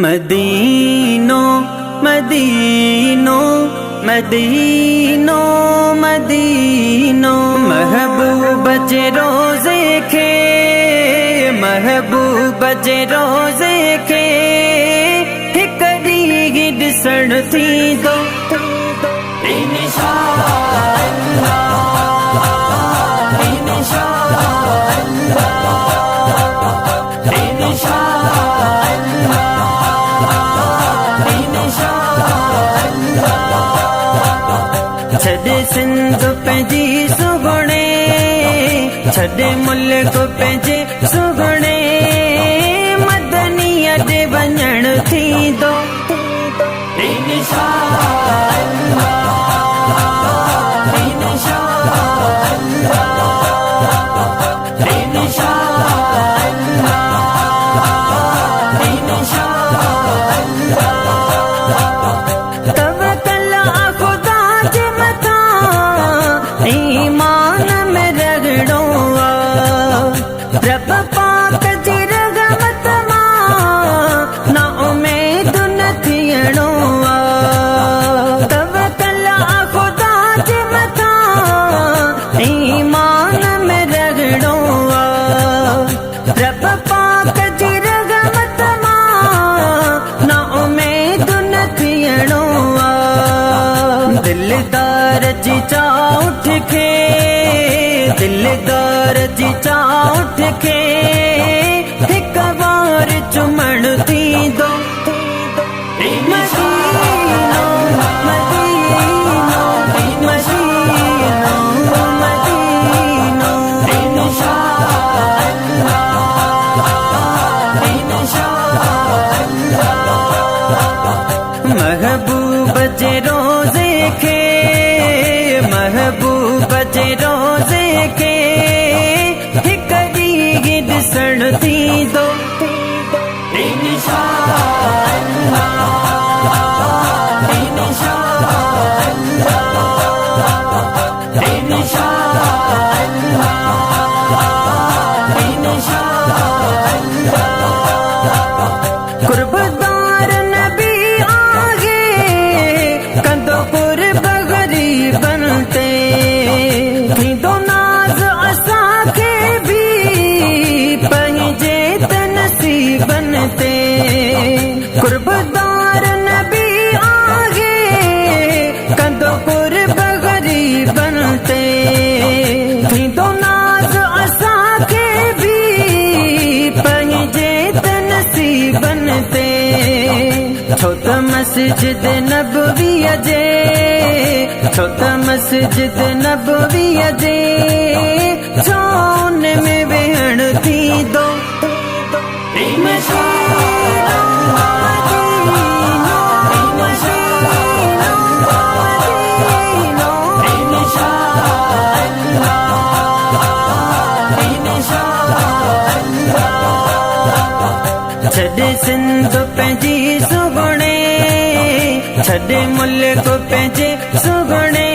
मदीनो मदीनो मदीनो मदीनो महबूब जे रोज़े खे महबूब जे रोज़े खे हिक ॾींहुं ॾिसण थींदो छॾे सिंध पंहिंजी सुगुणे छॾे मुल्क पंहिंजे सुगुणे मदनीअ ॾे वञण थींदो रब पाक जी रग़मत मां ना उमेद न थियणो तवक्कल खुदा जे मथां ईमान में रगड़ो रब पाक जी रग़मत मां ना उमेद न थियणो दिलदार जी चाउठ खे दिलदार जी चाउठ खे हिक बार चुमण थींदो मदीनो मदीनो मदीनो मदीनो महबूब जे रोज़े खे महबूब जे रोज़े खे हिक ॾींहुं ॾिसण थींदो कुर्बदार नबी आगे कंदो कुर्ब गरीबन ते थींदो नाज़ असांखे भी पंहिंजे त नसीबन ते कुर्बदार नबी आगे कंदो कुर्ब गरीबन ते थींदो नाज़ असांखे भी पंहिंजे त नसीबन ते छो त मस्जिद नबवीअ जे छो त मस्जिद नबवीअ जे छाउन में वेहण थींदो छॾे सिंध पंहिंजी सुगुणे छॾे मुल्क पंहिंजे सुगुणे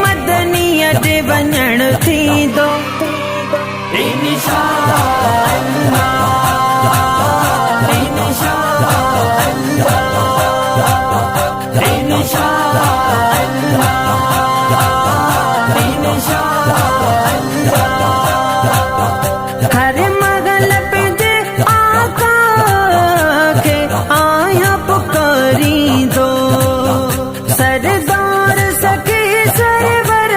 मदनीअ ॾे वञण थींदो हर मगल पंहिंजे आका खे आया पुकारींदो सरदार सखी सरवर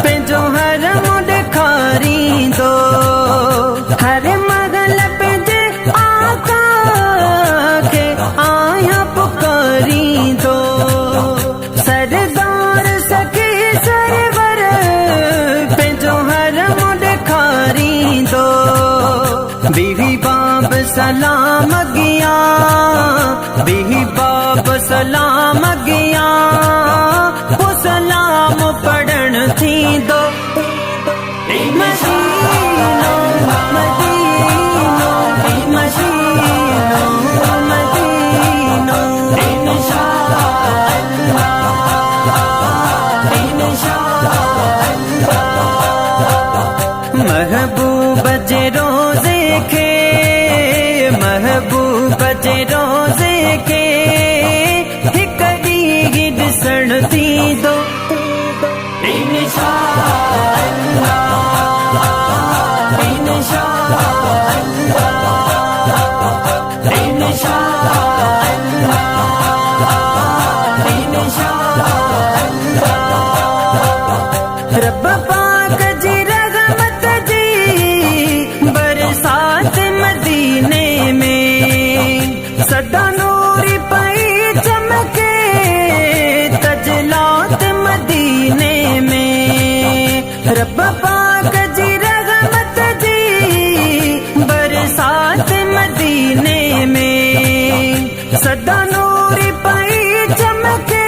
पंहिंजो हरम ॾेखारींदो हर मगल पंहिंजे आका खे आया पुकारींदो सरदार सखी सरवर पंहिंजो हरम ॾेखारींदो बीवी बाप सलाम अॻियां बीवी बाप सलाम अॻियां पोइ सलाम पढ़ण थींदो मदीनो मदीनो मदीनो मदीनो महबूब जे रोज़े खे महबूब रोज़े के हिकड़ी ॾिसण थी दो इंशाअल्लाह इंशाअल्लाह इंशाअल्लाह इंशाअल्लाह रब पाक जी रहमत जी बरसात मदीने में सदा नूर पई चमके तजलात मदीने में रब पाक जी रहमत जी बरसात मदीने में सदा नूर पई चमके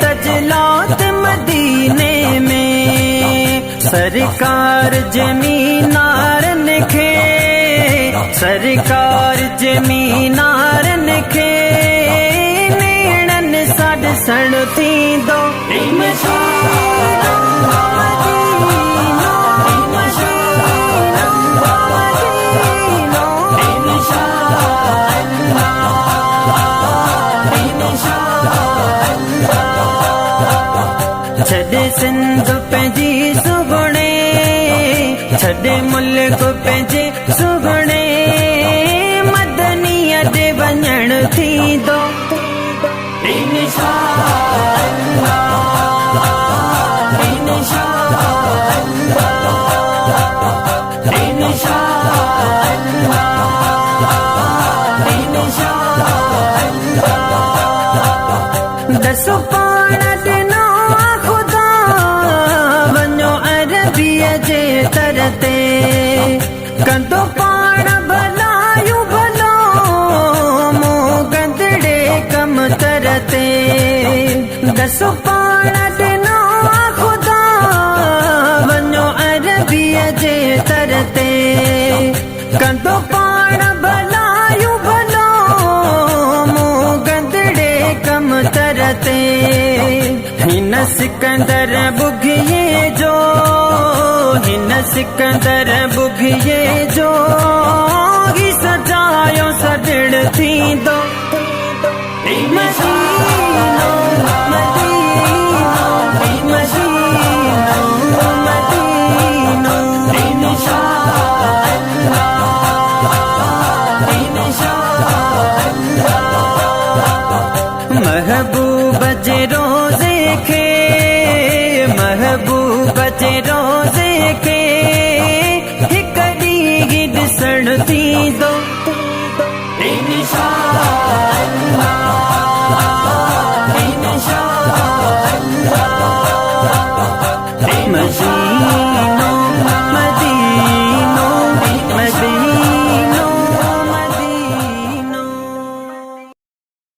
तजलात मदीने में सरकार जमीनारन खे सरकार जमीनारन खे नेणन साॾ सण थींदो छॾे सिंध पंहिंजी सुगुणे छॾे मुल्क पंहिंजे सुगुणे मदनीअ ॾे वञण थींदो इंशाअल्लाह इंशाअल्लाह इंशाअल्लाह इंशाअल्लाह दस पाण ॾिनो खुदा वञो अरबीअ जे दर ते कंदो पाण भलायूं भलो मूं गंदड़े कम तरते दस पाण ॾिनो खुदा वञो अरबीअ जे दर ते कंदो पाण भलायूं भलो मूं गंदड़े कम तरते हिन सिकंदर बुघिये जो हिन सिकंदर बुघिये जो ही सजायो सॾण थींदो मदीनो मदीनो मदीनो इंशाअल्लाह इंशाअल्लाह महबूब जे रोज़े खे महबूब जे रोज़े खे हिकड़ी ॾिसण थींदो इंशाअल्लाह इंशाअल्लाह